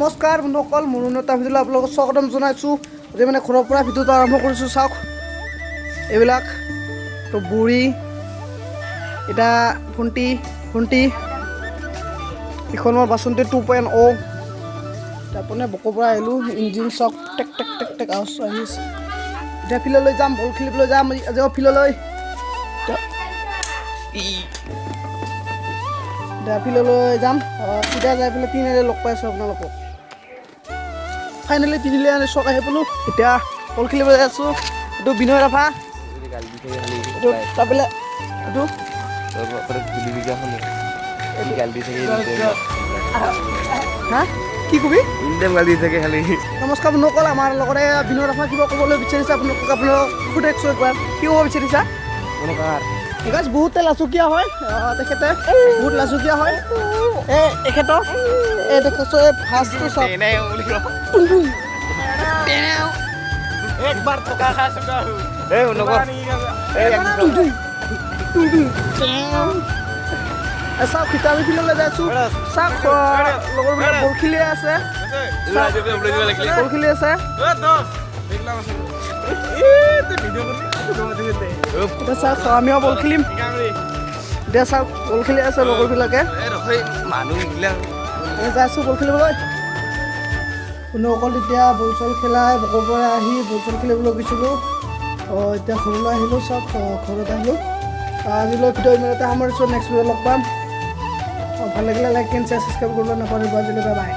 নমস্কাৰ বন্ধুসকল, মোৰ এটা ভিডিঅ'লৈ আপোনালোকক স্বাগতম জনাইছোঁ। যে মানে ঘৰৰ পৰা ভিডিঅ'টো আৰম্ভ কৰিছোঁ। চাওক এইবিলাক তো বুঢ়ী, এটা ভণ্টি এইখন মই বাচন্তি 2.0। তাৰপৰা বকৰ পৰা আহিলোঁ, ইঞ্জিন চাওক টেক টেক টেক টেক আৱাজ আহি আছে। এতিয়া ফিল্ডলৈ যাম, বল খেলিবলৈ যাম আজি ফিল্ডলৈ। এতিয়া ফিল্ডলৈ যাম, চিধা যাই পেলাই তিনিআলি লগ পাইছোঁ আপোনালোকক। ফাইনেলি তিনিআলি চক আহি পালোঁ। এতিয়া বল খেলিবলৈ আছোঁ। এইটো বিনয় ৰাভা, এইটো তাৰপৰা এইটো হা কি কবি নমস্কাৰ বন্ধুসকল, আমাৰ লগতে বিনয় ৰাভা কিবা ক'বলৈ বিচাৰিছে আপোনালোকক সুধেকছোঁ একবাৰ, কি ক'ব বিচাৰিছা? বিকজ বহুত লাচুকীয়া হয় তেখেতে, বহুত লাচুকীয়া হয়। এখেতৰ দেখিছোঁ এই ফাৰ্ষ্টটো চাওক চাওক এতিয়া আমি ফিল্ডলৈ যাইছোঁ। চাওক লগৰবিলাক বল খেলি আছে, বল খেলি আছে। এতিয়া চাওক আমিও বল খেলিম। এতিয়া চাওক বল খেলি আছে লগৰবিলাকে, যাইছোঁ বল খেলিবলৈ। বন্ধুসকল তেতিয়া বল চল খেলাই বকৰ পৰা আহি বল চল খেলিবলৈ গৈছিলোঁ। এতিয়া ঘৰলৈ আহিলোঁ। চাওক ঘৰত আহিলোঁ। আজিলৈ ভিডিঅ' ইমানতে সামৰিছোঁ। নেক্সট ভিডিঅ' লগ পাম। ভাল লাগিলে লাইক এণ্ড শ্বেয়াৰ ছাবস্ক্ৰাইব কৰিবলৈ নাপাহৰিব। আজিলৈ বাই বাই।